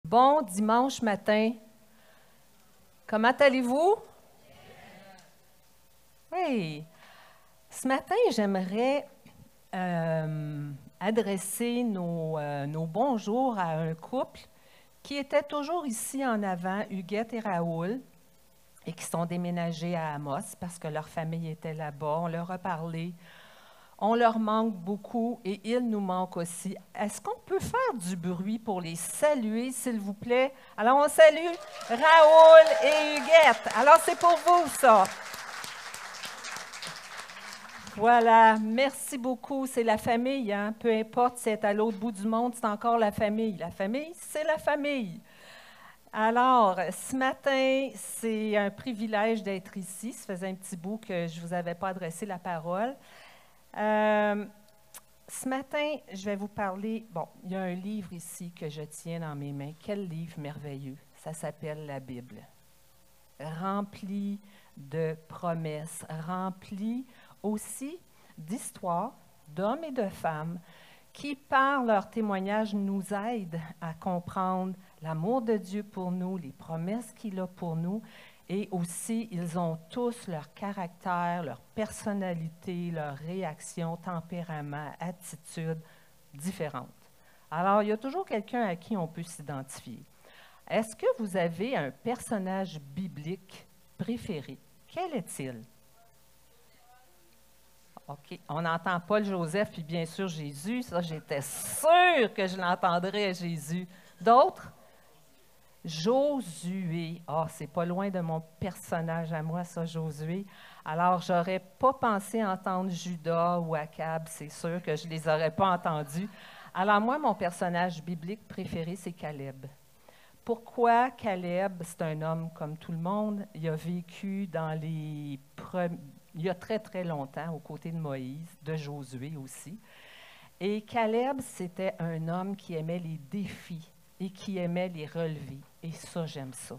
Bon dimanche matin. Comment allez-vous? Oui. Ce matin, j'aimerais adresser nos bonjours à un couple qui était toujours ici en avant, Huguette et Raoul, et qui sont déménagés à Amos parce que leur famille était là-bas. On leur a parlé. On leur manque beaucoup et ils nous manquent aussi. Est-ce qu'on peut faire du bruit pour les saluer, s'il vous plaît? Alors, on salue Raoul et Huguette. Alors, c'est pour vous, ça. Voilà, merci beaucoup. C'est la famille, hein? Peu importe si c'est à l'autre bout du monde, c'est encore la famille. La famille, c'est la famille. Alors, ce matin, c'est un privilège d'être ici. Ça faisait un petit bout que je ne vous avais pas adressé la parole. Ce matin, je vais vous parler, bon, il y a un livre ici que je tiens dans mes mains. Quel livre merveilleux! Ça s'appelle la Bible. Rempli de promesses, rempli aussi d'histoires d'hommes et de femmes qui, par leur témoignage, nous aident à comprendre l'amour de Dieu pour nous, les promesses qu'il a pour nous. Et aussi, ils ont tous leur caractère, leur personnalité, leur réaction, tempérament, attitude différentes. Alors, il y a toujours quelqu'un à qui on peut s'identifier. Est-ce que vous avez un personnage biblique préféré? Quel est-il? OK. On n'entend pas le Joseph, puis bien sûr Jésus. Ça, j'étais sûre que je l'entendrais, Jésus. D'autres? Josué. Ah, c'est pas loin de mon personnage à moi, ça, Josué. Alors, j'aurais pas pensé entendre Judas ou Akab, c'est sûr que je les aurais pas entendus. Alors, moi, mon personnage biblique préféré, c'est Caleb. Pourquoi Caleb? C'est un homme comme tout le monde. Il a vécu il y a très, très longtemps aux côtés de Moïse, de Josué aussi. Et Caleb, c'était un homme qui aimait les défis et qui aimait les relever. Et ça, j'aime ça.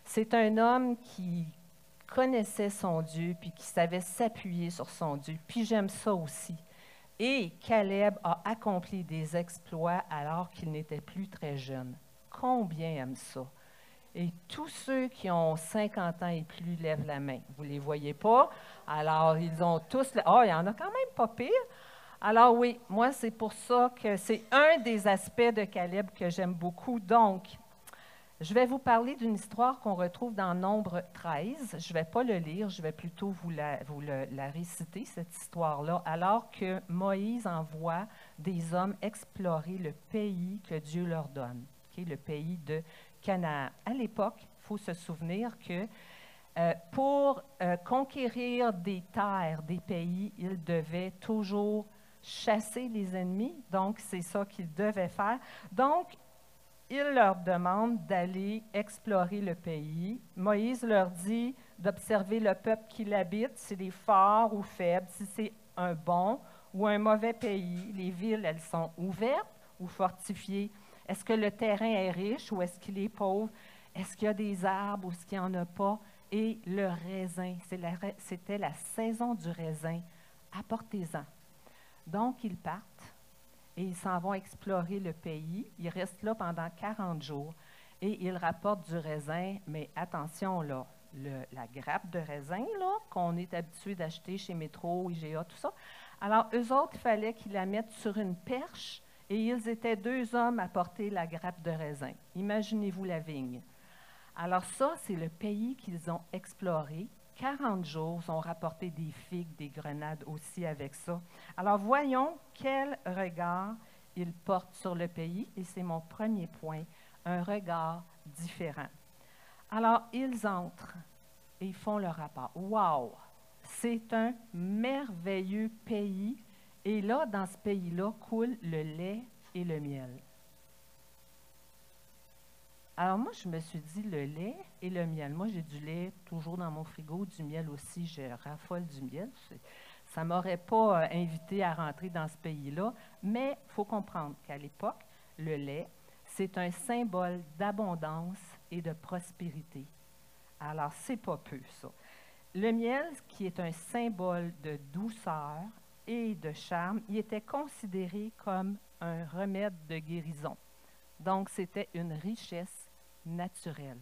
C'est un homme qui connaissait son Dieu, puis qui savait s'appuyer sur son Dieu. Puis j'aime ça aussi. Et Caleb a accompli des exploits alors qu'il n'était plus très jeune. Combien aiment ça? Et tous ceux qui ont 50 ans et plus lèvent la main. Vous ne les voyez pas? Alors, ils ont tous... Ah, il y en a quand même pas pire. Alors oui, moi, c'est pour ça que c'est un des aspects de Caleb que j'aime beaucoup. Donc, je vais vous parler d'une histoire qu'on retrouve dans Nombre 13. Je ne vais pas le lire, je vais plutôt vous la réciter, cette histoire-là, alors que Moïse envoie des hommes explorer le pays que Dieu leur donne, le pays de Canaan. À l'époque, il faut se souvenir que pour conquérir des terres, des pays, ils devaient toujours chasser les ennemis. Donc, c'est ça qu'ils devaient faire. Donc, il leur demande d'aller explorer le pays. Moïse leur dit d'observer le peuple qui l'habite, si c'est fort ou faible, si c'est un bon ou un mauvais pays. Les villes, elles sont ouvertes ou fortifiées. Est-ce que le terrain est riche ou est-ce qu'il est pauvre? Est-ce qu'il y a des arbres ou est-ce qu'il n'y en a pas? Et le raisin, c'était la saison du raisin. Apportez-en. Donc, ils partent. Et ils s'en vont explorer le pays. Ils restent là pendant 40 jours et ils rapportent du raisin. Mais attention, là, la grappe de raisin là, qu'on est habitué d'acheter chez Métro, IGA, tout ça. Alors, eux autres, il fallait qu'ils la mettent sur une perche et ils étaient 2 hommes à porter la grappe de raisin. Imaginez-vous la vigne. Alors ça, c'est le pays qu'ils ont exploré. 40 jours, ils ont rapporté des figues, des grenades aussi avec ça. Alors, voyons quel regard ils portent sur le pays. Et c'est mon premier point, un regard différent. Alors, ils entrent et ils font leur rapport. Wow! C'est un merveilleux pays. Et là, dans ce pays-là, coule le lait et le miel. Alors moi, je me suis dit le lait et le miel. Moi, j'ai du lait toujours dans mon frigo, du miel aussi, je raffole du miel. Ça ne m'aurait pas invité à rentrer dans ce pays-là, mais il faut comprendre qu'à l'époque, le lait, c'est un symbole d'abondance et de prospérité. Alors, c'est pas peu, ça. Le miel, qui est un symbole de douceur et de charme, il était considéré comme un remède de guérison. Donc, c'était une richesse naturelle.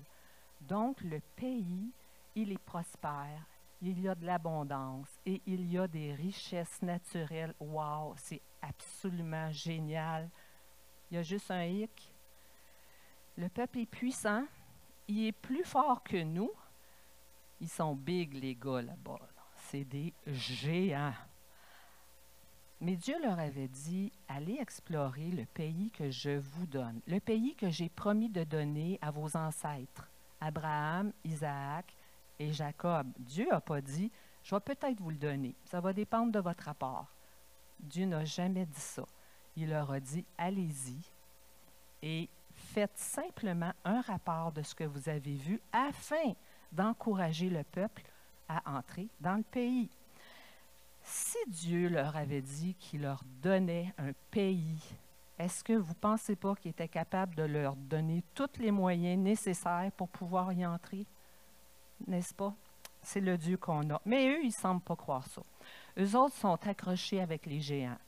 Donc, le pays, il est prospère, il y a de l'abondance et il y a des richesses naturelles. Wow, c'est absolument génial. Il y a juste un hic. Le peuple est puissant, il est plus fort que nous. Ils sont big, les gars, là-bas. Là. C'est des géants. Mais Dieu leur avait dit, allez explorer le pays que je vous donne, le pays que j'ai promis de donner à vos ancêtres, Abraham, Isaac et Jacob. Dieu n'a pas dit, je vais peut-être vous le donner. Ça va dépendre de votre rapport. Dieu n'a jamais dit ça. Il leur a dit, allez-y et faites simplement un rapport de ce que vous avez vu afin d'encourager le peuple à entrer dans le pays. Si Dieu leur avait dit qu'il leur donnait un pays, est-ce que vous ne pensez pas qu'il était capable de leur donner tous les moyens nécessaires pour pouvoir y entrer? N'est-ce pas? C'est le Dieu qu'on a. Mais eux, ils ne semblent pas croire ça. Eux autres sont accrochés avec les géants.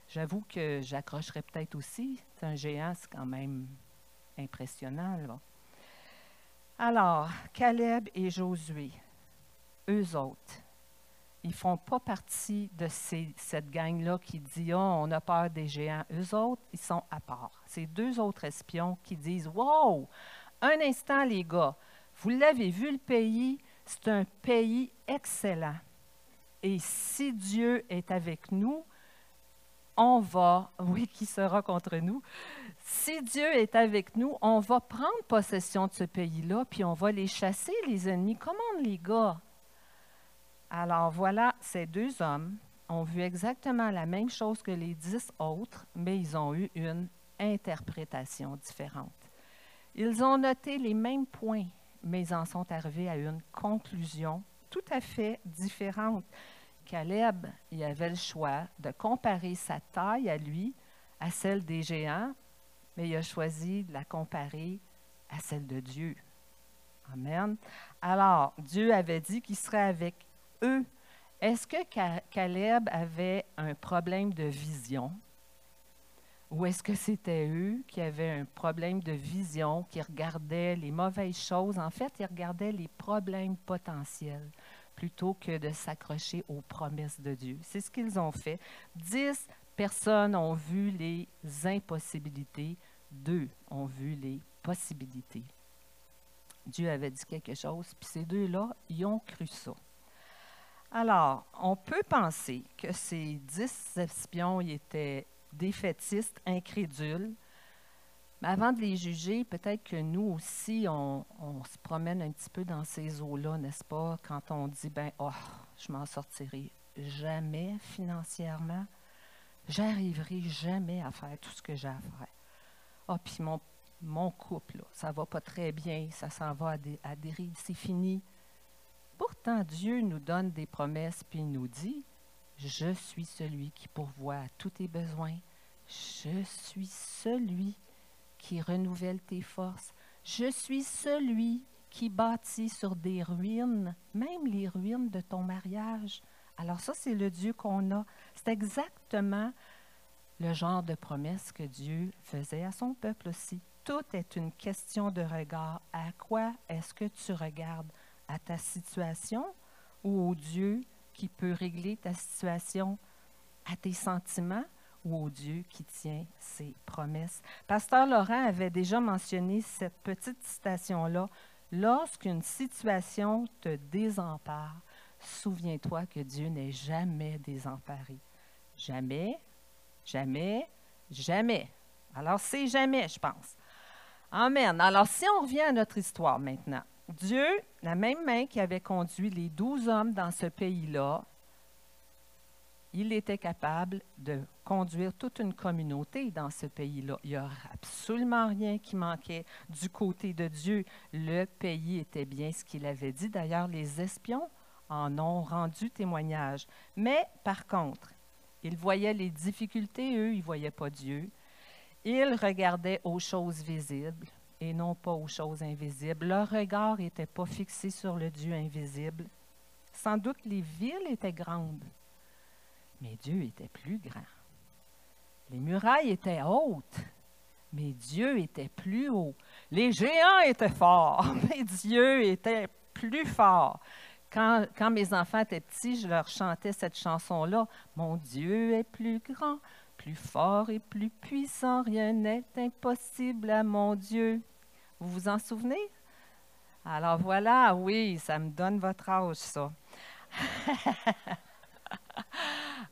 J'avoue que j'accrocherais peut-être aussi. Un géant, c'est quand même impressionnant, là. Alors, Caleb et Josué, eux autres, ils ne font pas partie de cette gang-là qui dit « Oh, on a peur des géants ». Eux autres, ils sont à part. C'est deux autres espions qui disent « Wow! Un instant, les gars, vous l'avez vu, le pays, c'est un pays excellent. Et si Dieu est avec nous, on va, oui, qui sera contre nous? Si Dieu est avec nous, on va prendre possession de ce pays-là, puis on va les chasser, les ennemis. Comment, les gars? » Alors voilà, ces deux hommes ont vu exactement la même chose que les 10 autres, mais ils ont eu une interprétation différente. Ils ont noté les mêmes points, mais ils en sont arrivés à une conclusion tout à fait différente. Caleb, il avait le choix de comparer sa taille à lui à celle des géants, mais il a choisi de la comparer à celle de Dieu. Amen. Alors, Dieu avait dit qu'il serait avec eux. Est-ce que Caleb avait un problème de vision? Ou est-ce que c'était eux qui avaient un problème de vision, qui regardaient les mauvaises choses? En fait, ils regardaient les problèmes potentiels plutôt que de s'accrocher aux promesses de Dieu. C'est ce qu'ils ont fait. 10 personnes ont vu les impossibilités, 2 ont vu les possibilités. Dieu avait dit quelque chose, puis ces deux-là, ils ont cru ça. Alors, on peut penser que ces 10 espions ils étaient défaitistes, incrédules, mais avant de les juger, peut-être que nous aussi, on se promène un petit peu dans ces eaux-là, n'est-ce pas? Quand on dit, ben, oh, je m'en sortirai jamais financièrement, j'arriverai jamais à faire tout ce que j'ai à faire. Ah, puis mon couple, là, ça va pas très bien, ça s'en va à dérive, c'est fini. Pourtant, Dieu nous donne des promesses, puis il nous dit, « Je suis celui qui pourvoit à tous tes besoins. Je suis celui qui renouvelle tes forces. Je suis celui qui bâtit sur des ruines, même les ruines de ton mariage. » Alors ça, c'est le Dieu qu'on a. C'est exactement le genre de promesse que Dieu faisait à son peuple aussi. Tout est une question de regard. À quoi est-ce que tu regardes? À ta situation ou au Dieu qui peut régler ta situation, à tes sentiments ou au Dieu qui tient ses promesses. Pasteur Laurent avait déjà mentionné cette petite citation-là. Lorsqu'une situation te désempare, souviens-toi que Dieu n'est jamais désemparé. Jamais, jamais, jamais. Alors, c'est jamais, je pense. Amen. Alors, si on revient à notre histoire maintenant, Dieu, la même main qui avait conduit les 12 hommes dans ce pays-là, il était capable de conduire toute une communauté dans ce pays-là. Il n'y a absolument rien qui manquait du côté de Dieu. Le pays était bien ce qu'il avait dit. D'ailleurs, les espions en ont rendu témoignage. Mais par contre, ils voyaient les difficultés, eux, ils ne voyaient pas Dieu. Ils regardaient aux choses visibles et non pas aux choses invisibles. Leur regard n'était pas fixé sur le Dieu invisible. Sans doute les villes étaient grandes, mais Dieu était plus grand. Les murailles étaient hautes, mais Dieu était plus haut. Les géants étaient forts, mais Dieu était plus fort. Quand mes enfants étaient petits, je leur chantais cette chanson-là. Mon Dieu est plus grand, plus fort et plus puissant, rien n'est impossible à mon Dieu. Vous vous en souvenez? Alors voilà, oui, ça me donne votre âge, ça.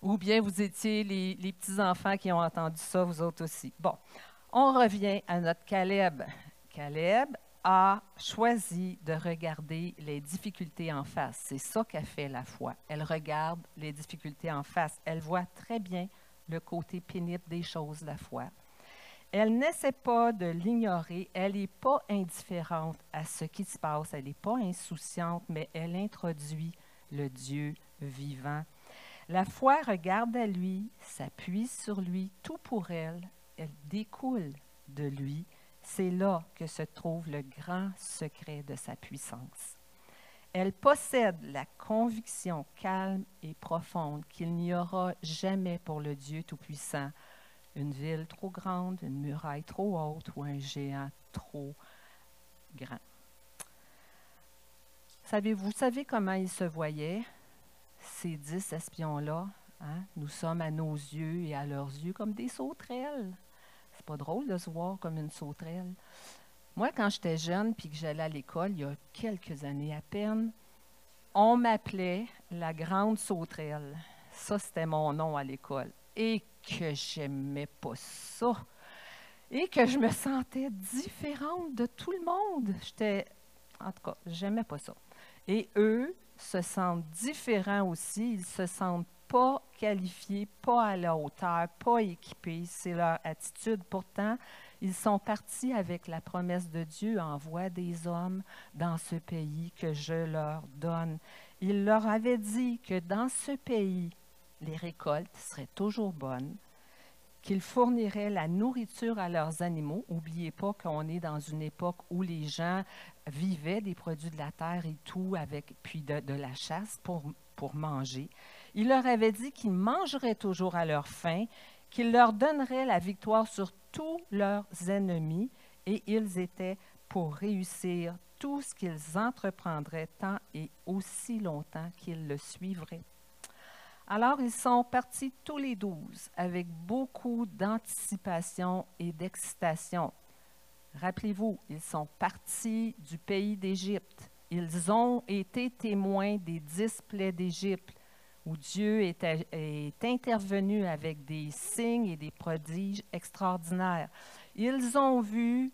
Ou bien vous étiez les petits-enfants qui ont entendu ça, vous autres aussi. Bon, on revient à notre Caleb. Caleb a choisi de regarder les difficultés en face. C'est ça qu'a fait la foi. Elle regarde les difficultés en face. Elle voit très bien le côté pénible des choses, la foi. Elle n'essaie pas de l'ignorer. Elle n'est pas indifférente à ce qui se passe. Elle n'est pas insouciante, mais elle introduit le Dieu vivant. La foi regarde à lui, s'appuie sur lui, tout pour elle. Elle découle de lui. C'est là que se trouve le grand secret de sa puissance. Elle possède la conviction calme et profonde qu'il n'y aura jamais pour le Dieu Tout-Puissant une ville trop grande, une muraille trop haute ou un géant trop grand. Vous savez comment ils se voyaient, ces 10 espions-là? Hein? Nous sommes à nos yeux et à leurs yeux comme des sauterelles. C'est pas drôle de se voir comme une sauterelle. Moi, quand j'étais jeune puis que j'allais à l'école, il y a quelques années à peine, on m'appelait la grande sauterelle. Ça, c'était mon nom à l'école. Et que j'aimais pas ça. Et que je me sentais différente de tout le monde. En tout cas, j'aimais pas ça. Et eux se sentent différents aussi. Ils se sentent pas qualifiés, pas à la hauteur, pas équipés. C'est leur attitude. Pourtant, ils sont partis avec la promesse de Dieu, envoie des hommes dans ce pays que je leur donne. Il leur avait dit que dans ce pays, les récoltes seraient toujours bonnes, qu'ils fourniraient la nourriture à leurs animaux. N'oubliez pas qu'on est dans une époque où les gens vivaient des produits de la terre et tout, puis de la chasse pour manger. Il leur avait dit qu'ils mangeraient toujours à leur faim, qu'il leur donnerait la victoire sur tous leurs ennemis, et ils étaient pour réussir tout ce qu'ils entreprendraient tant et aussi longtemps qu'ils le suivraient. Alors, ils sont partis tous les 12 avec beaucoup d'anticipation et d'excitation. Rappelez-vous, ils sont partis du pays d'Égypte. Ils ont été témoins des 10 plaies d'Égypte, où Dieu est intervenu avec des signes et des prodiges extraordinaires. Ils ont vu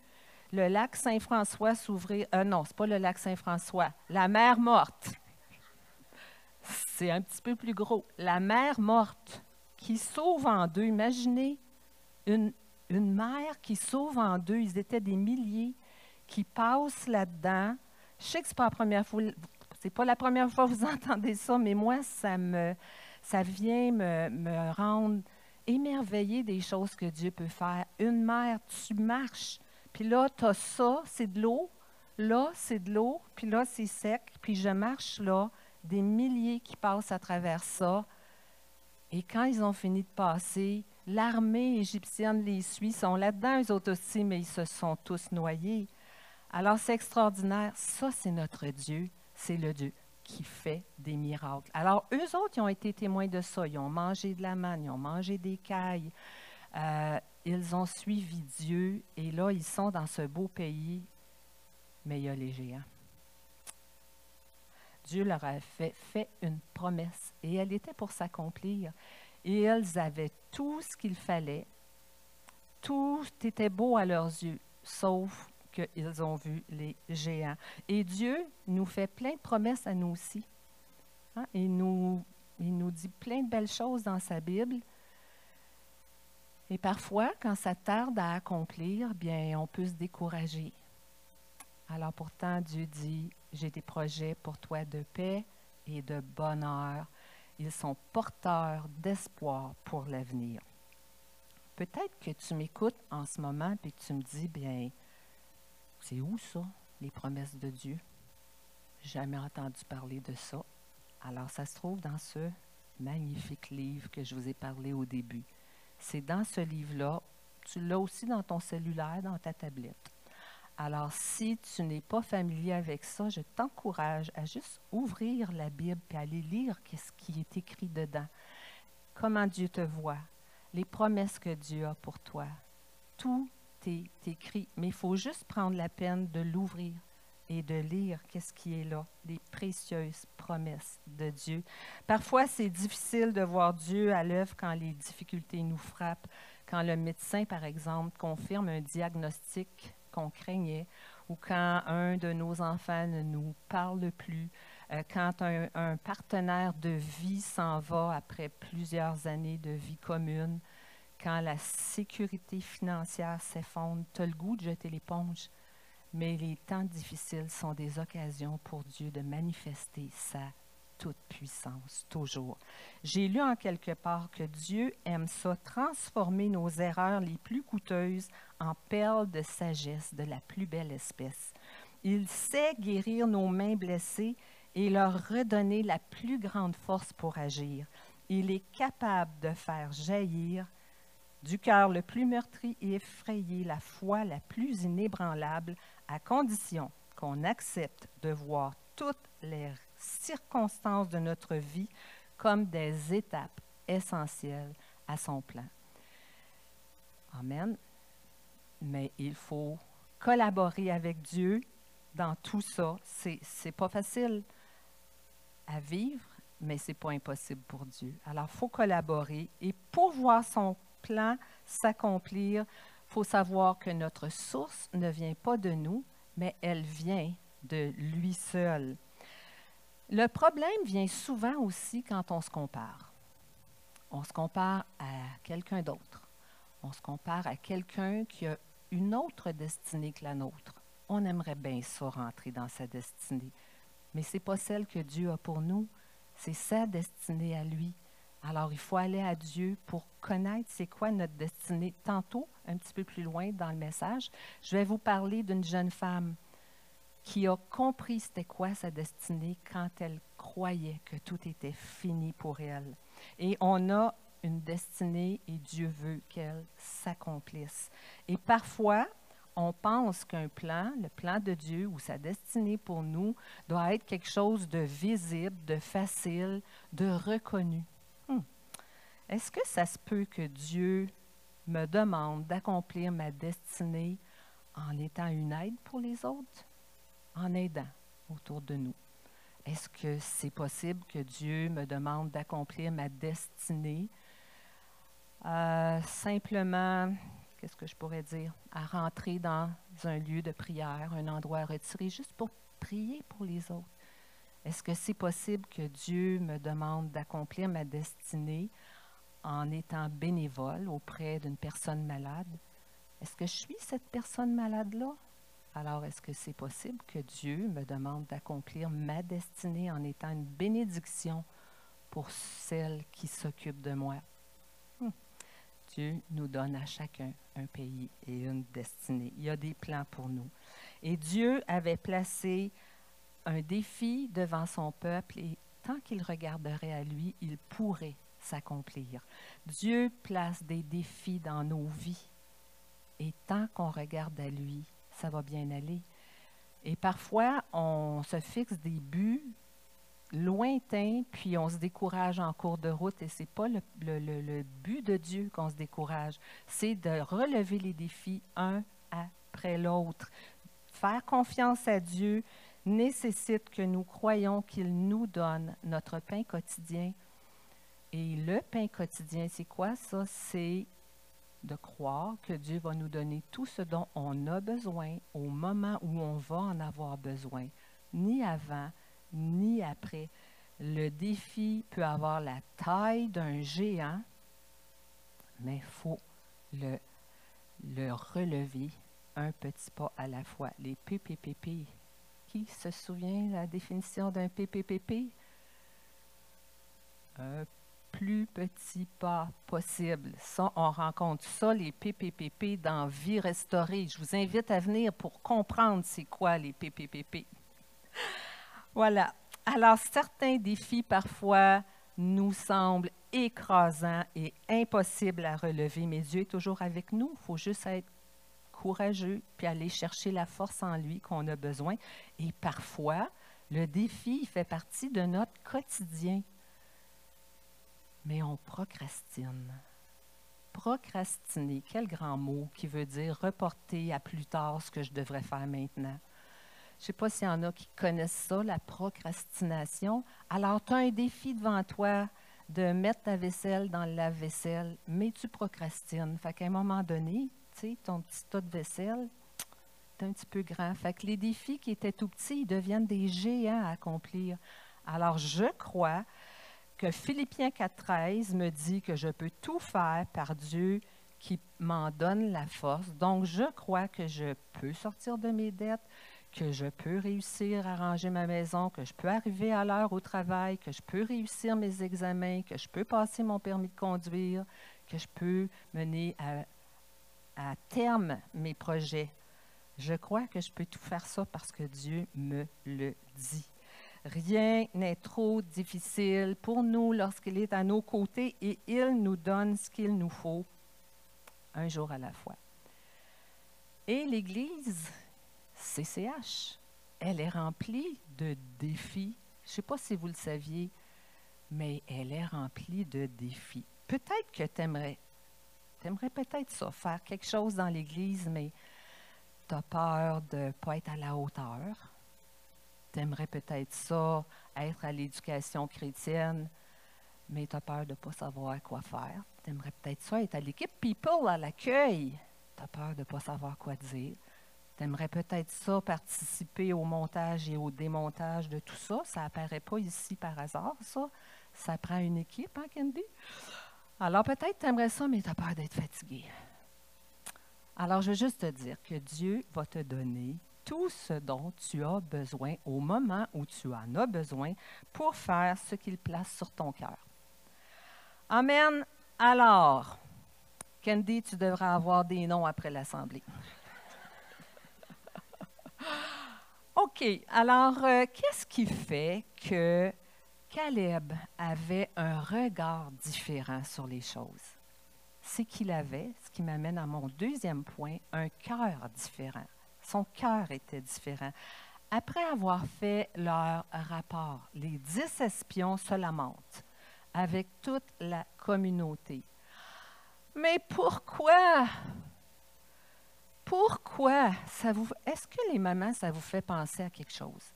le lac Saint-François s'ouvrir. Non, ce n'est pas le lac Saint-François, la mer morte. C'est un petit peu plus gros. La mer morte qui s'ouvre en deux. Imaginez une mer qui s'ouvre en deux. Ils étaient des milliers qui passent là-dedans. Je sais que ce n'est pas la première fois que vous entendez ça, mais moi, ça vient me rendre émerveillée des choses que Dieu peut faire. Une mer, tu marches, puis là, tu as ça, c'est de l'eau. Là, c'est de l'eau, puis là, c'est sec, puis je marche là. Des milliers qui passent à travers ça. Et quand ils ont fini de passer, l'armée égyptienne les suit. Ils sont là-dedans, eux autres aussi, mais ils se sont tous noyés. Alors, c'est extraordinaire. Ça, c'est notre Dieu. C'est le Dieu qui fait des miracles. Alors, eux autres, ils ont été témoins de ça. Ils ont mangé de la manne, ils ont mangé des cailles. Ils ont suivi Dieu. Et là, ils sont dans ce beau pays, mais il y a les géants. Dieu leur a fait une promesse et elle était pour s'accomplir. Et ils avaient tout ce qu'il fallait. Tout était beau à leurs yeux, sauf qu'ils ont vu les géants. Et Dieu nous fait plein de promesses à nous aussi. Hein? Il nous dit plein de belles choses dans sa Bible. Et parfois, quand ça tarde à accomplir, bien, on peut se décourager. Alors pourtant, Dieu dit, j'ai des projets pour toi de paix et de bonheur. Ils sont porteurs d'espoir pour l'avenir. Peut-être que tu m'écoutes en ce moment et que tu me dis, bien, c'est où ça, les promesses de Dieu? Jamais entendu parler de ça. Alors, ça se trouve dans ce magnifique livre que je vous ai parlé au début. C'est dans ce livre-là Tu l'as aussi dans ton cellulaire, dans ta tablette. Alors, si tu n'es pas familier avec ça, je t'encourage à juste ouvrir la Bible et aller lire ce qui est écrit dedans. Comment Dieu te voit, les promesses que Dieu a pour toi. Tout est écrit, mais il faut juste prendre la peine de l'ouvrir et de lire qu'est-ce qui est là, les précieuses promesses de Dieu. Parfois, c'est difficile de voir Dieu à l'œuvre quand les difficultés nous frappent, quand le médecin, par exemple, confirme un diagnostic qu'on craignait, ou quand un de nos enfants ne nous parle plus, quand un partenaire de vie s'en va après plusieurs années de vie commune, quand la sécurité financière s'effondre, tu as le goût de jeter l'éponge. Mais les temps difficiles sont des occasions pour Dieu de manifester sa toute-puissance, toujours. J'ai lu en quelque part que Dieu aime ça, transformer nos erreurs les plus coûteuses en perles de sagesse de la plus belle espèce. Il sait guérir nos mains blessées et leur redonner la plus grande force pour agir. Il est capable de faire jaillir du cœur le plus meurtri et effrayé la foi la plus inébranlable, à condition qu'on accepte de voir toutes les circonstances de notre vie comme des étapes essentielles à son plan. Amen. Mais il faut collaborer avec Dieu dans tout ça. C'est pas facile à vivre, mais c'est pas impossible pour Dieu. Alors, il faut collaborer et pour voir son plan s'accomplir, il faut savoir que notre source ne vient pas de nous, mais elle vient de lui seul. Le problème vient souvent aussi quand on se compare. On se compare à quelqu'un d'autre. On se compare à quelqu'un qui a une autre destinée que la nôtre. On aimerait bien ça rentrer dans sa destinée, mais ce n'est pas celle que Dieu a pour nous, c'est sa destinée à lui. Alors, il faut aller à Dieu pour connaître c'est quoi notre destinée. Tantôt, un petit peu plus loin dans le message, je vais vous parler d'une jeune femme qui a compris c'était quoi sa destinée quand elle croyait que tout était fini pour elle. Et on a une destinée et Dieu veut qu'elle s'accomplisse. Et parfois, on pense qu'un plan, le plan de Dieu ou sa destinée pour nous, doit être quelque chose de visible, de facile, de reconnu. Est-ce que ça se peut que Dieu me demande d'accomplir ma destinée en étant une aide pour les autres, en aidant autour de nous? Est-ce que c'est possible que Dieu me demande d'accomplir ma destinée simplement, qu'est-ce que je pourrais dire, à rentrer dans un lieu de prière, un endroit retiré, juste pour prier pour les autres? Est-ce que c'est possible que Dieu me demande d'accomplir ma destinée en étant bénévole auprès d'une personne malade? Est-ce que je suis cette personne malade-là? Alors, est-ce que c'est possible que Dieu me demande d'accomplir ma destinée en étant une bénédiction pour celle qui s'occupe de moi? Dieu nous donne à chacun un pays et une destinée. Il y a des plans pour nous. Et Dieu avait placé un défi devant son peuple et tant qu'il regarderait à lui, il pourrait s'accomplir. Dieu place des défis dans nos vies et tant qu'on regarde à lui, ça va bien aller. Et parfois, on se fixe des buts lointains, puis on se décourage en cours de route et ce n'est pas le but de Dieu qu'on se décourage, c'est de relever les défis un après l'autre. Faire confiance à Dieu nécessite que nous croyons qu'il nous donne notre pain quotidien. Et le pain quotidien, c'est quoi ça? C'est de croire que Dieu va nous donner tout ce dont on a besoin au moment où on va en avoir besoin, ni avant, ni après. Le défi peut avoir la taille d'un géant, mais il faut le relever un petit pas à la fois. Les PPPP. Qui se souvient de la définition d'un PPPP? Un plus petit pas possible. Ça, on rencontre ça, les PPPP, dans Vie restaurée. Je vous invite à venir pour comprendre c'est quoi les PPPP. Voilà. Alors, certains défis, parfois, nous semble écrasant et impossible à relever, mais Dieu est toujours avec nous. Il faut juste être courageux puis aller chercher la force en lui qu'on a besoin. Et parfois, le défi fait partie de notre quotidien. Mais on procrastine. Procrastiner, quel grand mot qui veut dire reporter à plus tard ce que je devrais faire maintenant. Je ne sais pas s'il y en a qui connaissent ça, la procrastination. Alors, tu as un défi devant toi de mettre ta vaisselle dans le lave-vaisselle, mais tu procrastines. Fait qu'à un moment donné, tu sais, ton petit tas de vaisselle, c'est un petit peu grand. Fait que les défis qui étaient tout petits, ils deviennent des géants à accomplir. Alors, je crois que Philippiens 4,13 me dit que je peux tout faire par Dieu qui m'en donne la force. Donc, je crois que je peux sortir de mes dettes, que je peux réussir à ranger ma maison, que je peux arriver à l'heure au travail, que je peux réussir mes examens, que je peux passer mon permis de conduire, que je peux mener à terme mes projets. Je crois que je peux tout faire ça parce que Dieu me le dit. Rien n'est trop difficile pour nous lorsqu'il est à nos côtés et il nous donne ce qu'il nous faut, un jour à la fois. Et l'Église CCH, elle est remplie de défis. Je ne sais pas si vous le saviez, mais elle est remplie de défis. Peut-être que tu aimerais peut-être ça, faire quelque chose dans l'Église, mais tu as peur de ne pas être à la hauteur. Tu aimerais peut-être ça, être à l'éducation chrétienne, mais tu as peur de ne pas savoir quoi faire. Tu aimerais peut-être ça, être à l'équipe People, à l'accueil. Tu as peur de ne pas savoir quoi dire. Tu aimerais peut-être ça, participer au montage et au démontage de tout ça. Ça n'apparaît pas ici par hasard, ça. Ça prend une équipe, hein, Candy? Alors peut-être tu aimerais ça, mais tu as peur d'être fatigué. Alors je veux juste te dire que Dieu va te donner tout ce dont tu as besoin au moment où tu en as besoin pour faire ce qu'il place sur ton cœur. Amen. Alors, Candy, tu devrais avoir des noms après l'Assemblée. OK. Alors, qu'est-ce qui fait que Caleb avait un regard différent sur les choses? C'est qu'il avait, ce qui m'amène à mon deuxième point, un cœur différent. Son cœur était différent. Après avoir fait leur rapport, les 10 espions se lamentent avec toute la communauté. Mais pourquoi? Pourquoi? Est-ce que les mamans, ça vous fait penser à quelque chose?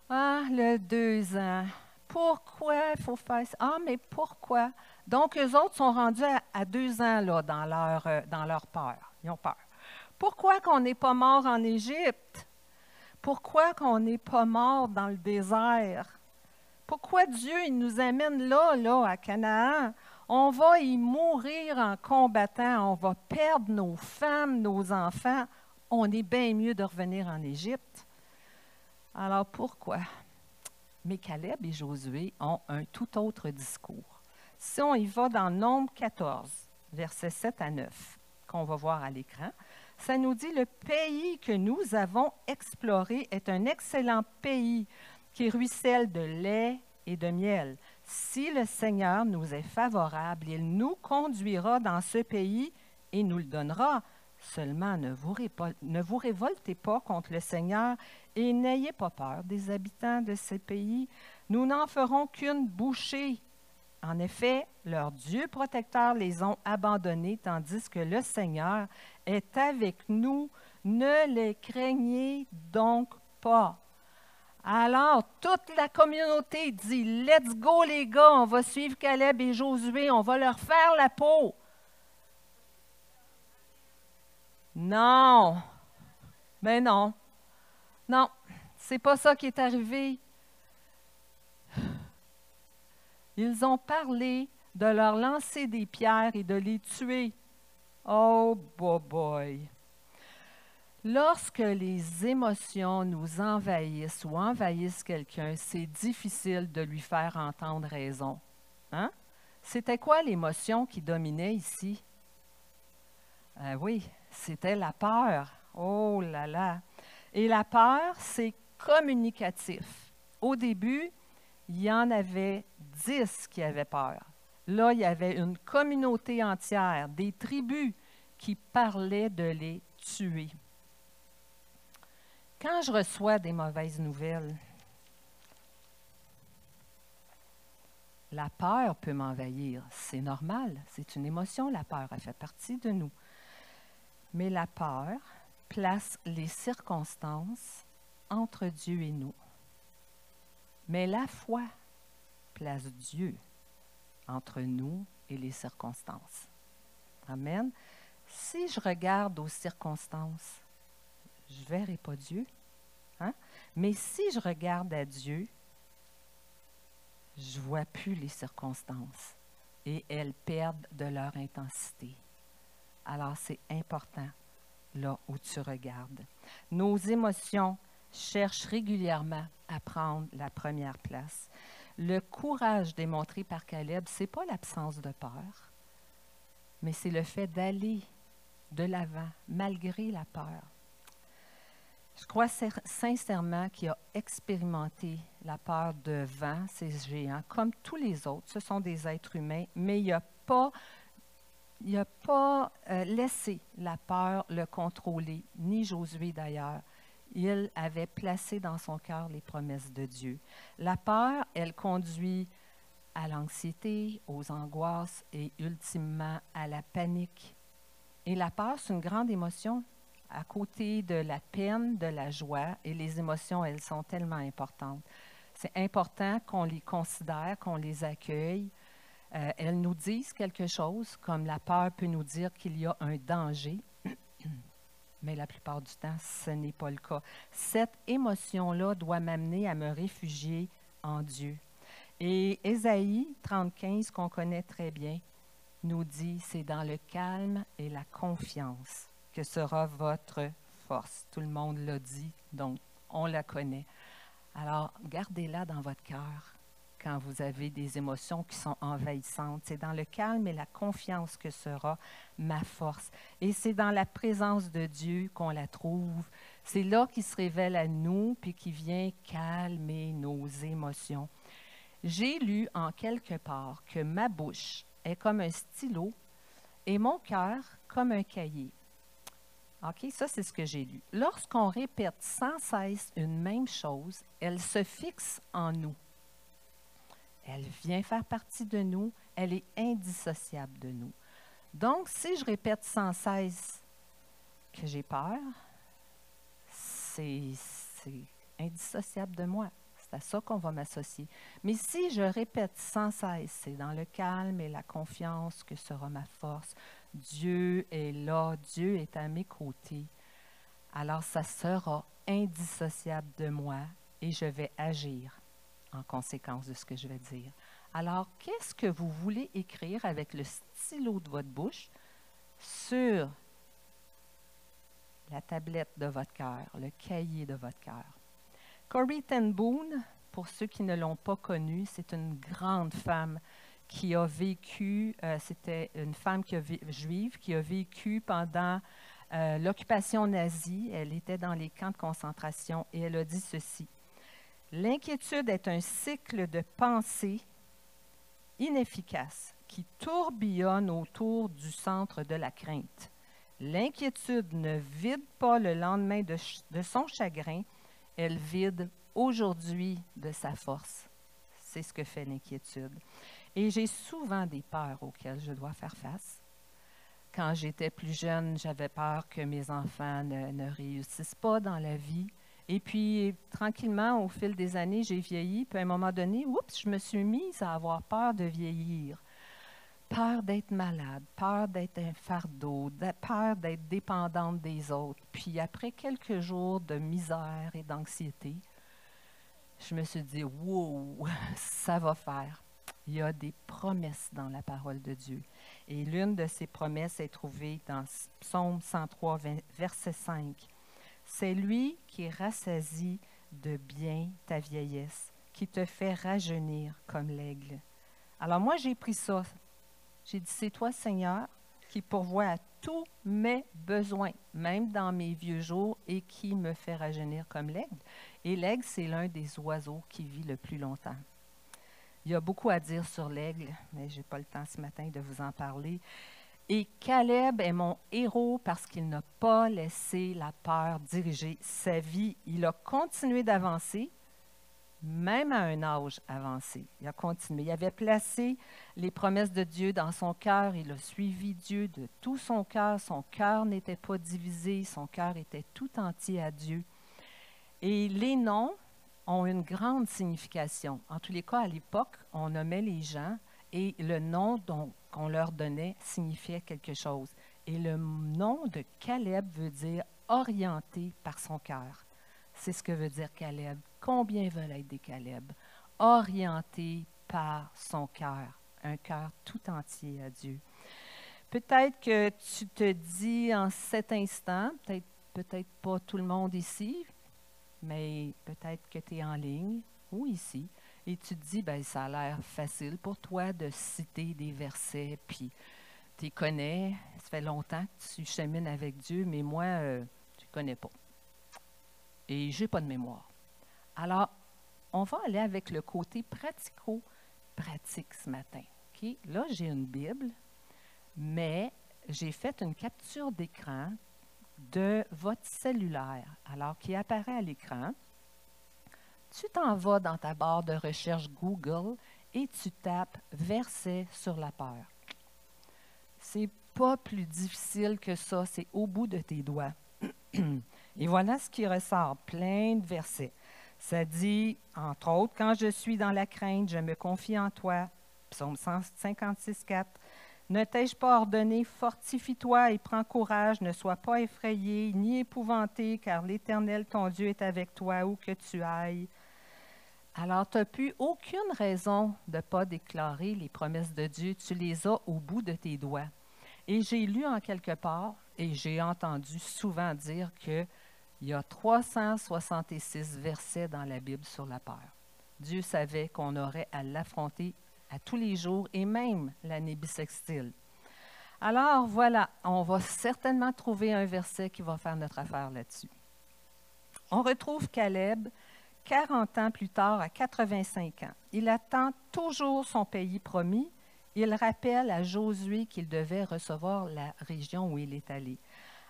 Ah, le 2 ans. Pourquoi il faut faire ça? Ah, mais pourquoi? Donc, eux autres sont rendus à 2 ans là, dans leur peur. Ils ont peur. Pourquoi qu'on n'est pas mort en Égypte? Pourquoi qu'on n'est pas mort dans le désert? Pourquoi Dieu il nous amène là, à Canaan? On va y mourir en combattant, on va perdre nos femmes, nos enfants. On est bien mieux de revenir en Égypte. Alors pourquoi? Mais Caleb et Josué ont un tout autre discours. Si on y va dans Nombre 14, versets 7 à 9, qu'on va voir à l'écran, ça nous dit « Le pays que nous avons exploré est un excellent pays qui ruisselle de lait et de miel. Si le Seigneur nous est favorable, il nous conduira dans ce pays et nous le donnera. Seulement, ne vous révoltez pas contre le Seigneur et n'ayez pas peur des habitants de ces pays. Nous n'en ferons qu'une bouchée. En effet, leurs dieux protecteurs les ont abandonnés, tandis que le Seigneur est avec nous. Ne les craignez donc pas. » Alors, toute la communauté dit « Let's go les gars, on va suivre Caleb et Josué, on va leur faire la peau. » Non, mais non, non, c'est pas ça qui est arrivé. Ils ont parlé de leur lancer des pierres et de les tuer. Oh boy! Lorsque les émotions nous envahissent ou envahissent quelqu'un, c'est difficile de lui faire entendre raison. Hein? C'était quoi l'émotion qui dominait ici? Oui, c'était la peur. Oh là là! Et la peur, c'est communicatif. Au début, il y en avait 10 qui avaient peur. Là, il y avait une communauté entière, des tribus qui parlaient de les tuer. Quand je reçois des mauvaises nouvelles, la peur peut m'envahir. C'est normal, c'est une émotion, la peur, elle fait partie de nous. Mais la peur place les circonstances entre Dieu et nous. Mais la foi place Dieu entre nous et les circonstances. Amen. Si je regarde aux circonstances, je ne verrai pas Dieu. Hein? Mais si je regarde à Dieu, je ne vois plus les circonstances et elles perdent de leur intensité. Alors, c'est important là où tu regardes. Nos émotions cherchent régulièrement à prendre la première place. Le courage démontré par Caleb, ce n'est pas l'absence de peur, mais c'est le fait d'aller de l'avant malgré la peur. Je crois sincèrement qu'il a expérimenté la peur devant ces géants, comme tous les autres. Ce sont des êtres humains, mais il n'a pas laissé la peur le contrôler, ni Josué d'ailleurs. Il avait placé dans son cœur les promesses de Dieu. La peur, elle conduit à l'anxiété, aux angoisses et ultimement à la panique. Et la peur, c'est une grande émotion. À côté de la peine, de la joie, et les émotions, elles sont tellement importantes. C'est important qu'on les considère, qu'on les accueille. Elles nous disent quelque chose, comme la peur peut nous dire qu'il y a un danger. Mais la plupart du temps, ce n'est pas le cas. Cette émotion-là doit m'amener à me réfugier en Dieu. Et Ésaïe 35, qu'on connaît très bien, nous dit, c'est dans le calme et la confiance que sera votre force. Tout le monde l'a dit, donc on la connaît. Alors, gardez-la dans votre cœur quand vous avez des émotions qui sont envahissantes. C'est dans le calme et la confiance que sera ma force. Et c'est dans la présence de Dieu qu'on la trouve. C'est là qu'il se révèle à nous, puis qui vient calmer nos émotions. J'ai lu en quelque part que ma bouche est comme un stylo et mon cœur comme un cahier. OK, ça c'est ce que j'ai lu. Lorsqu'on répète sans cesse une même chose, elle se fixe en nous. Elle vient faire partie de nous, elle est indissociable de nous. Donc, si je répète sans cesse que j'ai peur, c'est indissociable de moi. C'est à ça qu'on va m'associer. Mais si je répète sans cesse, c'est dans le calme et la confiance que sera ma force. Dieu est là, Dieu est à mes côtés. Alors, ça sera indissociable de moi et je vais agir en conséquence de ce que je vais dire. Alors, qu'est-ce que vous voulez écrire avec le stylo de votre bouche sur la tablette de votre cœur, le cahier de votre cœur? Corrie ten Boom, pour ceux qui ne l'ont pas connue, c'est une grande femme qui a vécu, c'était une femme juive qui a vécu pendant l'occupation nazie. Elle était dans les camps de concentration et elle a dit ceci. L'inquiétude est un cycle de pensée inefficace qui tourbillonne autour du centre de la crainte. L'inquiétude ne vide pas le lendemain de son chagrin, elle vide aujourd'hui de sa force. C'est ce que fait l'inquiétude. Et j'ai souvent des peurs auxquelles je dois faire face. Quand j'étais plus jeune, j'avais peur que mes enfants ne réussissent pas dans la vie. Et puis, tranquillement, au fil des années, j'ai vieilli. Puis à un moment donné, oups, je me suis mise à avoir peur de vieillir. Peur d'être malade, peur d'être un fardeau, peur d'être dépendante des autres. Puis après quelques jours de misère et d'anxiété, je me suis dit, wow, ça va faire. Il y a des promesses dans la parole de Dieu. Et l'une de ces promesses est trouvée dans Psaume 103, verset 5. C'est lui qui rassasie de bien ta vieillesse, qui te fait rajeunir comme l'aigle. Alors moi, j'ai pris ça. J'ai dit, c'est toi, Seigneur, qui pourvoit à tous mes besoins, même dans mes vieux jours, et qui me fait rajeunir comme l'aigle. Et l'aigle, c'est l'un des oiseaux qui vit le plus longtemps. Il y a beaucoup à dire sur l'aigle, mais je n'ai pas le temps ce matin de vous en parler. Et Caleb est mon héros parce qu'il n'a pas laissé la peur diriger sa vie. Il a continué d'avancer, même à un âge avancé. Il a continué. Il avait placé les promesses de Dieu dans son cœur. Il a suivi Dieu de tout son cœur. Son cœur n'était pas divisé. Son cœur était tout entier à Dieu. Et les noms ont une grande signification. En tous les cas, à l'époque, on nommait les gens et le nom qu'on leur donnait signifiait quelque chose. Et le nom de Caleb veut dire « orienté par son cœur ». C'est ce que veut dire Caleb. Combien veulent être des Caleb? Orienté par son cœur, un cœur tout entier à Dieu. Peut-être que tu te dis en cet instant, peut-être pas tout le monde ici, mais peut-être que tu es en ligne ou ici, et tu te dis, ben ça a l'air facile pour toi de citer des versets, puis tu les connais, ça fait longtemps que tu chemines avec Dieu, mais moi, je ne les connais pas. Et je n'ai pas de mémoire. Alors, on va aller avec le côté pratico-pratique ce matin. Okay? Là, j'ai une Bible, mais j'ai fait une capture d'écran de votre cellulaire, alors qui apparaît à l'écran. Tu t'en vas dans ta barre de recherche Google et tu tapes « verset sur la peur ». C'est pas plus difficile que ça, c'est au bout de tes doigts. Et voilà ce qui ressort, plein de versets. Ça dit, entre autres, « Quand je suis dans la crainte, je me confie en toi ». Psaume 156, 4. « Ne t'ai-je pas ordonné, fortifie-toi et prends courage, ne sois pas effrayé, ni épouvanté, car l'Éternel, ton Dieu, est avec toi, où que tu ailles. » Alors, tu n'as plus aucune raison de ne pas déclarer les promesses de Dieu. Tu les as au bout de tes doigts. Et j'ai lu en quelque part, et j'ai entendu souvent dire qu'il y a 366 versets dans la Bible sur la peur. Dieu savait qu'on aurait à l'affronter à tous les jours, et même l'année bissextile. Alors, voilà, on va certainement trouver un verset qui va faire notre affaire là-dessus. On retrouve Caleb 40 ans plus tard, à 85 ans. Il attend toujours son pays promis. Il rappelle à Josué qu'il devait recevoir la région où il est allé.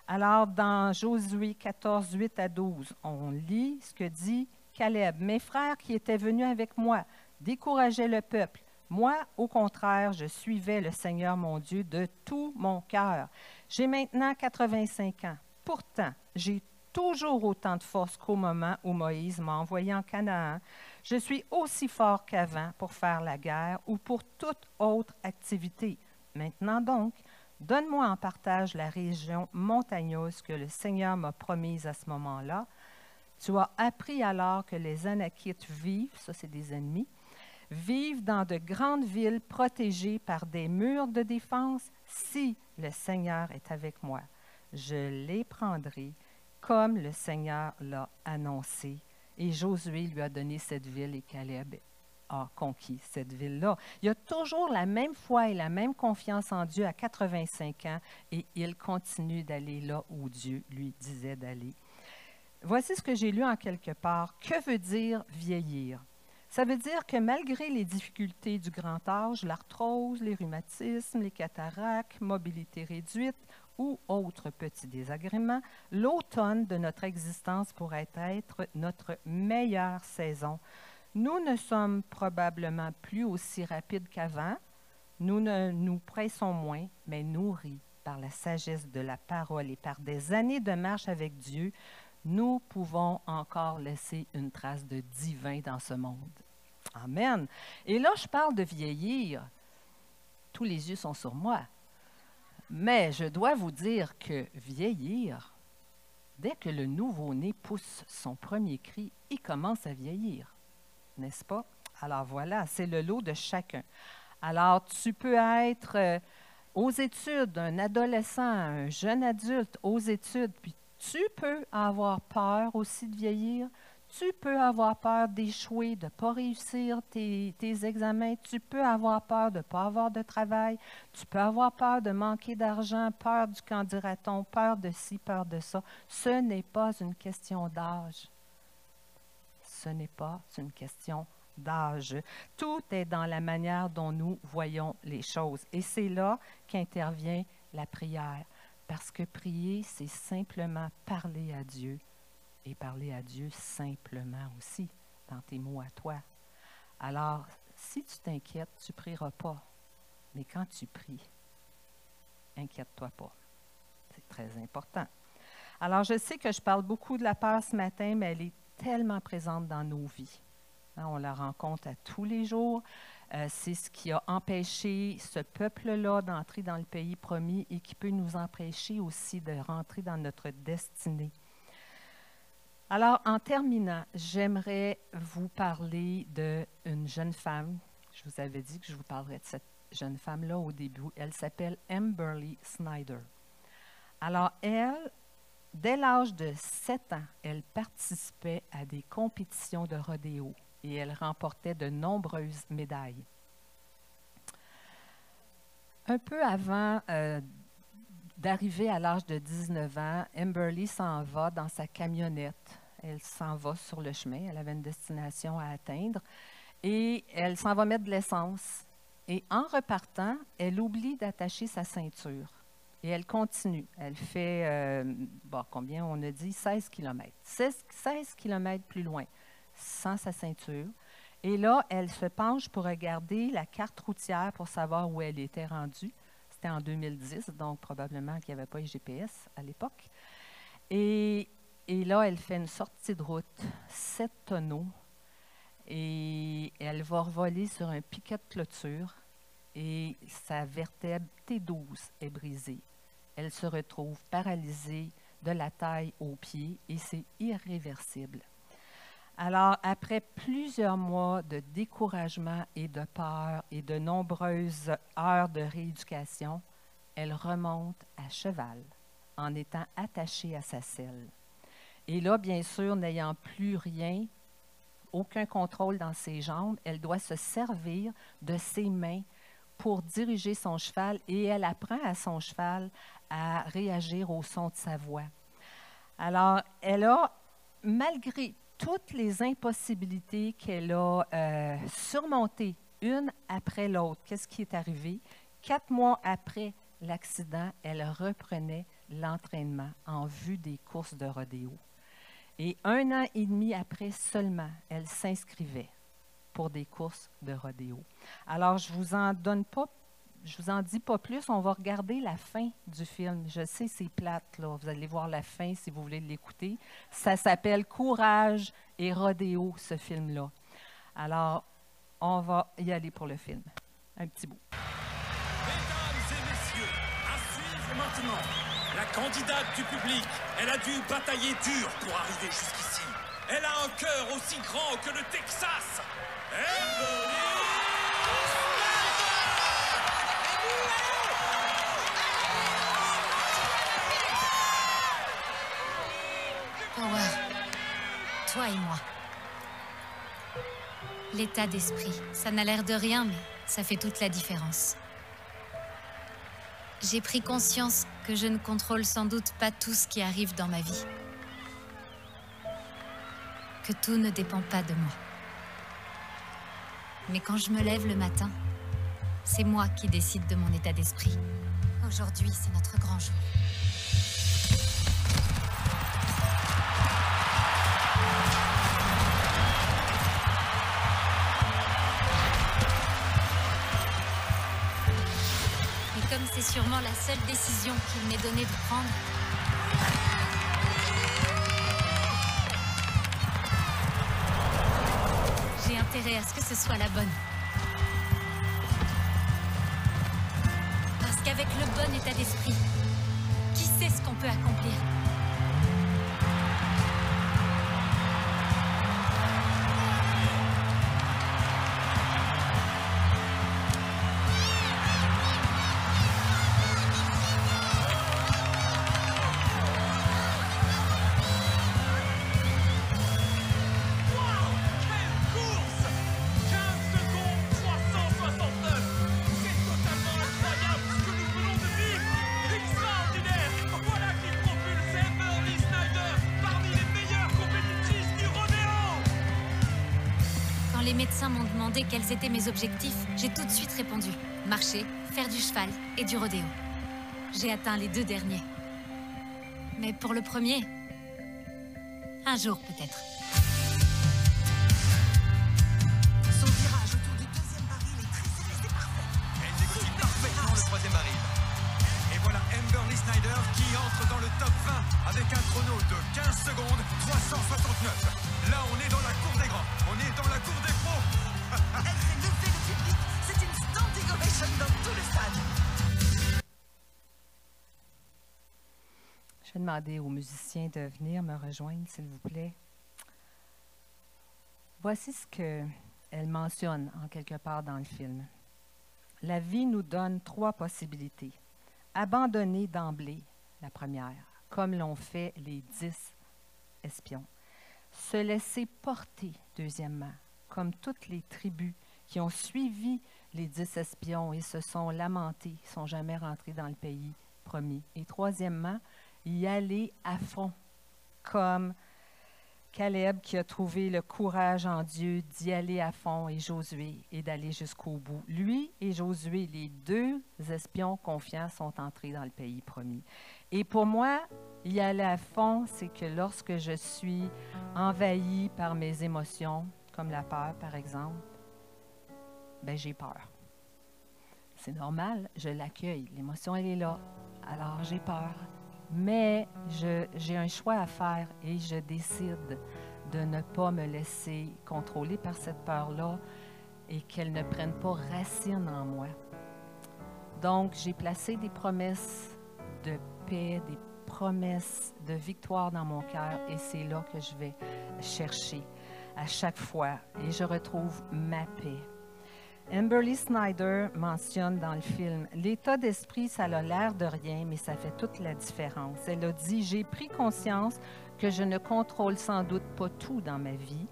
Alors, dans Josué 14, 8 à 12, on lit ce que dit Caleb. « Mes frères qui étaient venus avec moi décourageaient le peuple. Moi, au contraire, je suivais le Seigneur mon Dieu de tout mon cœur. J'ai maintenant 85 ans. Pourtant, j'ai toujours autant de force qu'au moment où Moïse m'a envoyé en Canaan. Je suis aussi fort qu'avant pour faire la guerre ou pour toute autre activité. Maintenant donc, donne-moi en partage la région montagneuse que le Seigneur m'a promise à ce moment-là. Tu as appris alors que les Anakites vivent, ça c'est des ennemis, vivent dans de grandes villes protégées par des murs de défense. Si le Seigneur est avec moi, je les prendrai comme le Seigneur l'a annoncé. » Et Josué lui a donné cette ville et Caleb a conquis cette ville-là. Il a toujours la même foi et la même confiance en Dieu à 85 ans et il continue d'aller là où Dieu lui disait d'aller. Voici ce que j'ai lu en quelque part. Que veut dire vieillir? Ça veut dire que malgré les difficultés du grand âge, l'arthrose, les rhumatismes, les cataractes, mobilité réduite ou autres petits désagréments, l'automne de notre existence pourrait être notre meilleure saison. Nous ne sommes probablement plus aussi rapides qu'avant. Nous nous pressons moins, mais nourris par la sagesse de la parole et par des années de marche avec Dieu, nous pouvons encore laisser une trace de divin dans ce monde. Amen. Et là, je parle de vieillir. Tous les yeux sont sur moi. Mais je dois vous dire que vieillir, dès que le nouveau-né pousse son premier cri, il commence à vieillir. N'est-ce pas? Alors voilà, c'est le lot de chacun. Alors, tu peux être aux études, un adolescent, un jeune adulte aux études, puis tu peux avoir peur aussi de vieillir. Tu peux avoir peur d'échouer, de ne pas réussir tes examens. Tu peux avoir peur de ne pas avoir de travail. Tu peux avoir peur de manquer d'argent, peur du qu'en dira-t-on, peur de ci, peur de ça. Ce n'est pas une question d'âge. Ce n'est pas une question d'âge. Tout est dans la manière dont nous voyons les choses. Et c'est là qu'intervient la prière. Parce que prier, c'est simplement parler à Dieu. Et parler à Dieu simplement aussi, dans tes mots à toi. Alors, si tu t'inquiètes, tu ne prieras pas. Mais quand tu pries, inquiète-toi pas. C'est très important. Alors, je sais que je parle beaucoup de la peur ce matin, mais elle est tellement présente dans nos vies. On la rencontre à tous les jours. C'est ce qui a empêché ce peuple-là d'entrer dans le pays promis et qui peut nous empêcher aussi de rentrer dans notre destinée. Alors, en terminant, j'aimerais vous parler d'une jeune femme. Je vous avais dit que je vous parlerais de cette jeune femme-là au début. Elle s'appelle Amberly Snyder. Alors, elle, dès l'âge de 7 ans, elle participait à des compétitions de rodéo et elle remportait de nombreuses médailles. Un peu avant d'arriver à l'âge de 19 ans, Amberly s'en va dans sa camionnette. Elle s'en va sur le chemin. Elle avait une destination à atteindre. Et elle s'en va mettre de l'essence. Et en repartant, elle oublie d'attacher sa ceinture. Et elle continue. Elle fait, combien on a dit? 16 km. 16 km plus loin, sans sa ceinture. Et là, elle se penche pour regarder la carte routière pour savoir où elle était rendue. C'était en 2010, donc probablement qu'il n'y avait pas de GPS à l'époque. Et là, elle fait une sortie de route, 7 tonneaux, et elle va revoler sur un piquet de clôture et sa vertèbre T12 est brisée. Elle se retrouve paralysée de la taille aux pieds et c'est irréversible. Alors, après plusieurs mois de découragement et de peur et de nombreuses heures de rééducation, elle remonte à cheval en étant attachée à sa selle. Et là, bien sûr, n'ayant plus rien, aucun contrôle dans ses jambes, elle doit se servir de ses mains pour diriger son cheval et elle apprend à son cheval à réagir au son de sa voix. Alors, elle a, malgré toutes les impossibilités qu'elle a surmontées une après l'autre, qu'est-ce qui est arrivé? 4 mois après l'accident, elle reprenait l'entraînement en vue des courses de rodéo. Et 1 an et demi après seulement, elle s'inscrivait pour des courses de rodéo. Alors, je vous en dis pas plus. On va regarder la fin du film. Je sais, c'est plate, là. Vous allez voir la fin si vous voulez l'écouter. Ça s'appelle « Courage et rodéo », ce film-là. Alors, on va y aller pour le film. Un petit bout. Mesdames et messieurs, à suivre maintenant. La candidate du public, elle a dû batailler dur pour arriver jusqu'ici. Elle a un cœur aussi grand que le Texas. Amberly Power, toi et moi. L'état d'esprit, ça n'a l'air de rien, mais ça fait toute la différence. J'ai pris conscience que je ne contrôle sans doute pas tout ce qui arrive dans ma vie. Que tout ne dépend pas de moi. Mais quand je me lève le matin, c'est moi qui décide de mon état d'esprit. Aujourd'hui, c'est notre grand jour. Et comme c'est sûrement la seule décision qu'il m'est donné de prendre, j'ai intérêt à ce que ce soit la bonne. Parce qu'avec le bon état d'esprit, qui sait ce qu'on peut accomplir? Extraordinaire! Voilà qui propulse les médecins m'ont demandé quels étaient mes objectifs, j'ai tout de suite répondu. Marcher, faire du cheval et du rodéo. J'ai atteint les 2 derniers. Mais pour le premier, un jour peut-être. Son virage autour du 2e baril est très serré, c'est parfait. Elle négocie parfaitement le 3e baril. Et voilà Amberly Snyder qui entre dans le top 20 avec un chrono de 15 secondes 369. Là, on est dans la cour des grands. On est dans la cour des pros. Elle fait lever le public. C'est une standing ovation dans tout le stade. Je vais demander aux musiciens de venir me rejoindre, s'il vous plaît. Voici ce qu'elle mentionne en quelque part dans le film. La vie nous donne 3 possibilités. Abandonner d'emblée, la première, comme l'ont fait les 10 espions. Se laisser porter, deuxièmement, comme toutes les tribus qui ont suivi les 10 espions et se sont lamentés, ne sont jamais rentrés dans le pays promis. Et troisièmement, y aller à fond, comme Caleb qui a trouvé le courage en Dieu d'y aller à fond et Josué et d'aller jusqu'au bout. Lui et Josué, les 2 espions confiants, sont entrés dans le pays promis. Et pour moi, y aller à fond, c'est que lorsque je suis envahie par mes émotions, comme la peur par exemple, ben j'ai peur. C'est normal, je l'accueille. L'émotion, elle est là. Alors j'ai peur. Mais j'ai un choix à faire et je décide de ne pas me laisser contrôler par cette peur-là et qu'elle ne prenne pas racine en moi. Donc, j'ai placé des promesses de paix, des promesses de victoire dans mon cœur et c'est là que je vais chercher à chaque fois et je retrouve ma paix. Amberly Snyder mentionne dans le film « L'état d'esprit, ça a l'air de rien, mais ça fait toute la différence. » Elle a dit « J'ai pris conscience que je ne contrôle sans doute pas tout dans ma vie,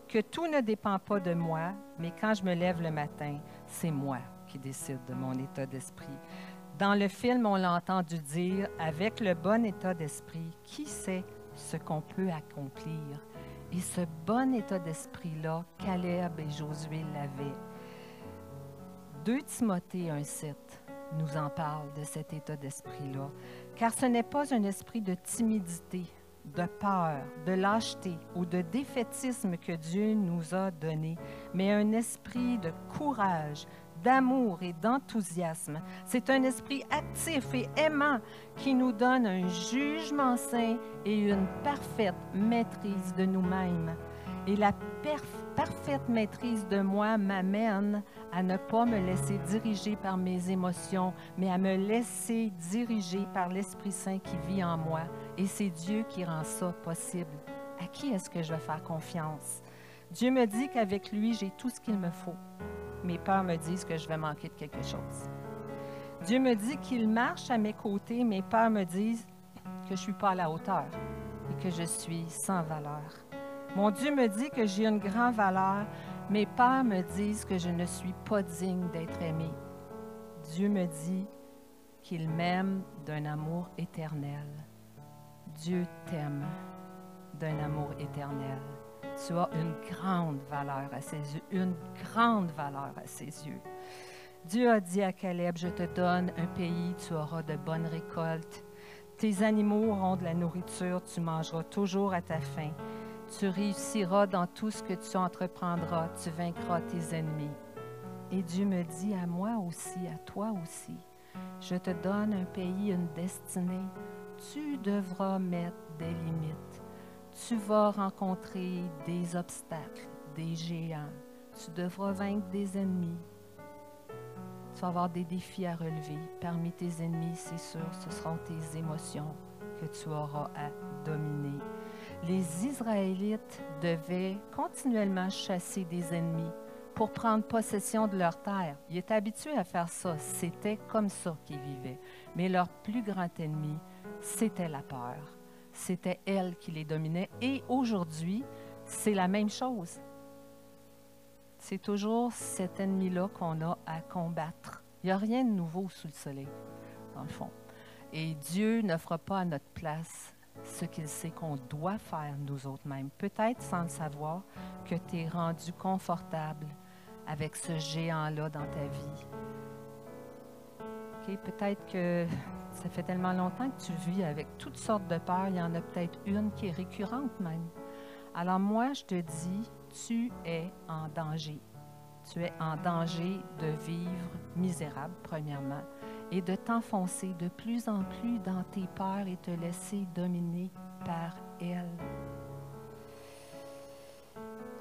que tout ne dépend pas de moi, mais quand je me lève le matin, c'est moi qui décide de mon état d'esprit. » Dans le film, on l'a entendu dire « Avec le bon état d'esprit, qui sait ce qu'on peut accomplir? » Et ce bon état d'esprit-là, Caleb et Josué l'avaient. 2 Timothée 1,7 nous en parle de cet état d'esprit-là. Car ce n'est pas un esprit de timidité, de peur, de lâcheté ou de défaitisme que Dieu nous a donné, mais un esprit de courage, d'amour et d'enthousiasme. C'est un esprit actif et aimant qui nous donne un jugement sain et une parfaite maîtrise de nous-mêmes. Et la parfaite maîtrise de moi m'amène à ne pas me laisser diriger par mes émotions, mais à me laisser diriger par l'Esprit Saint qui vit en moi. Et c'est Dieu qui rend ça possible. À qui est-ce que je vais faire confiance? Dieu me dit qu'avec lui, j'ai tout ce qu'il me faut. Mes peurs me disent que je vais manquer de quelque chose. Dieu me dit qu'il marche à mes côtés. Mes peurs me disent que je ne suis pas à la hauteur et que je suis sans valeur. Mon Dieu me dit que j'ai une grande valeur. Mes peurs me disent que je ne suis pas digne d'être aimé. Dieu me dit qu'il m'aime d'un amour éternel. Dieu t'aime d'un amour éternel. Tu as une grande valeur à ses yeux, une grande valeur à ses yeux. Dieu a dit à Caleb, je te donne un pays, tu auras de bonnes récoltes. Tes animaux auront de la nourriture, tu mangeras toujours à ta faim. Tu réussiras dans tout ce que tu entreprendras, tu vaincras tes ennemis. Et Dieu me dit à moi aussi, à toi aussi, je te donne un pays, une destinée. Tu devras mettre des limites. Tu vas rencontrer des obstacles, des géants. Tu devras vaincre des ennemis. Tu vas avoir des défis à relever. Parmi tes ennemis, c'est sûr, ce seront tes émotions que tu auras à dominer. Les Israélites devaient continuellement chasser des ennemis pour prendre possession de leur terre. Ils étaient habitués à faire ça. C'était comme ça qu'ils vivaient. Mais leur plus grand ennemi, c'était la peur. C'était elle qui les dominait. Et aujourd'hui, c'est la même chose. C'est toujours cet ennemi-là qu'on a à combattre. Il n'y a rien de nouveau sous le soleil, dans le fond. Et Dieu ne fera pas à notre place ce qu'il sait qu'on doit faire nous autres mêmes. Peut-être sans le savoir que tu es rendu confortable avec ce géant-là dans ta vie. Okay? Peut-être que ça fait tellement longtemps que tu vis avec toutes sortes de peurs. Il y en a peut-être une qui est récurrente même. Alors moi, je te dis, tu es en danger. Tu es en danger de vivre misérable, premièrement, et de t'enfoncer de plus en plus dans tes peurs et te laisser dominer par elles.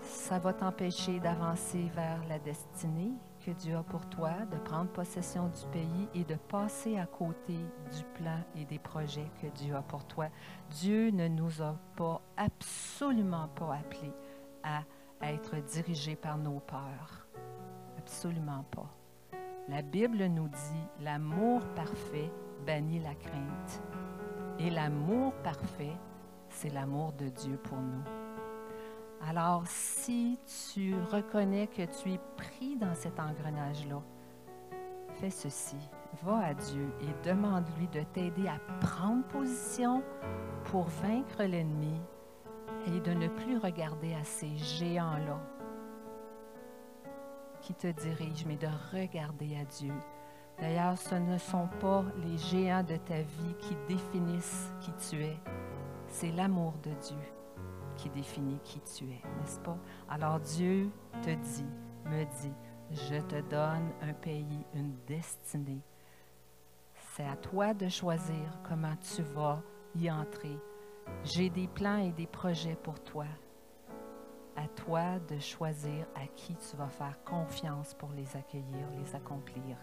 Ça va t'empêcher d'avancer vers la destinée que Dieu a pour toi, de prendre possession du pays et de passer à côté du plan et des projets que Dieu a pour toi. Dieu ne nous a pas, absolument pas appelés à être dirigés par nos peurs. Absolument pas. La Bible nous dit « L'amour parfait bannit la crainte ». Et l'amour parfait, c'est l'amour de Dieu pour nous. Alors, si tu reconnais que tu es pris dans cet engrenage-là, fais ceci. Va à Dieu et demande-lui de t'aider à prendre position pour vaincre l'ennemi et de ne plus regarder à ces géants-là qui te dirigent, mais de regarder à Dieu. D'ailleurs, ce ne sont pas les géants de ta vie qui définissent qui tu es. C'est l'amour de Dieu qui définit qui tu es, n'est-ce pas? Alors Dieu te dit, me dit, je te donne un pays, une destinée. C'est à toi de choisir comment tu vas y entrer. J'ai des plans et des projets pour toi. À toi de choisir à qui tu vas faire confiance pour les accueillir, les accomplir.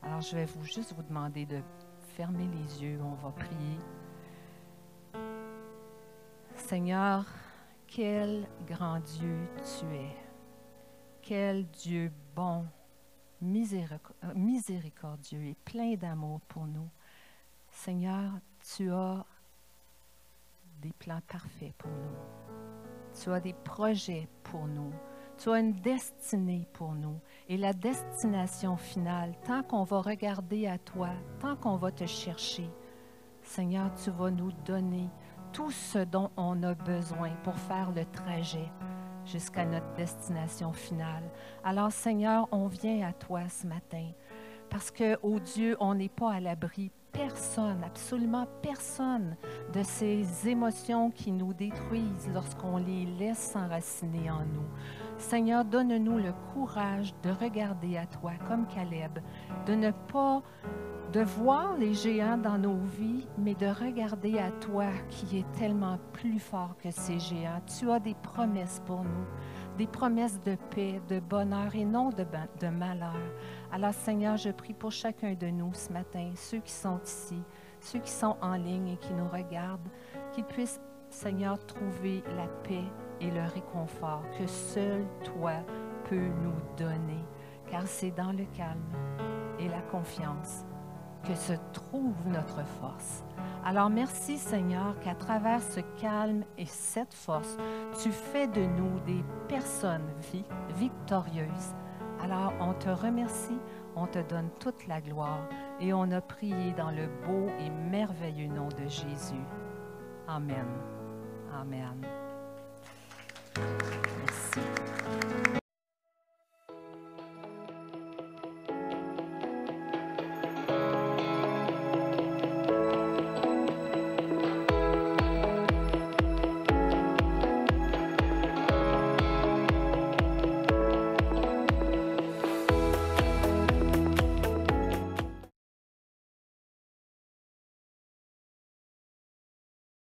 Alors, je vais juste vous demander de fermer les yeux. On va prier. Seigneur, quel grand Dieu tu es. Quel Dieu bon, miséricordieux et plein d'amour pour nous. Seigneur, tu as des plans parfaits pour nous. Tu as des projets pour nous. Tu as une destinée pour nous. Et la destination finale, tant qu'on va regarder à toi, tant qu'on va te chercher, Seigneur, tu vas nous donner tout ce dont on a besoin pour faire le trajet jusqu'à notre destination finale. Alors, Seigneur, on vient à toi ce matin parce que, oh Dieu, on n'est pas à l'abri. Personne, absolument personne de ces émotions qui nous détruisent lorsqu'on les laisse s'enraciner en nous. Seigneur, donne-nous le courage de regarder à toi comme Caleb, de ne pas de voir les géants dans nos vies, mais de regarder à toi qui est tellement plus fort que ces géants. Tu as des promesses pour nous, des promesses de paix, de bonheur et non de malheur. Alors Seigneur, je prie pour chacun de nous ce matin, ceux qui sont ici, ceux qui sont en ligne et qui nous regardent, qu'ils puissent, Seigneur, trouver la paix et le réconfort que seul toi peux nous donner, car c'est dans le calme et la confiance que se trouve notre force. Alors merci Seigneur qu'à travers ce calme et cette force, tu fais de nous des personnes victorieuses. Alors on te remercie, on te donne toute la gloire et on a prié dans le beau et merveilleux nom de Jésus. Amen. Amen.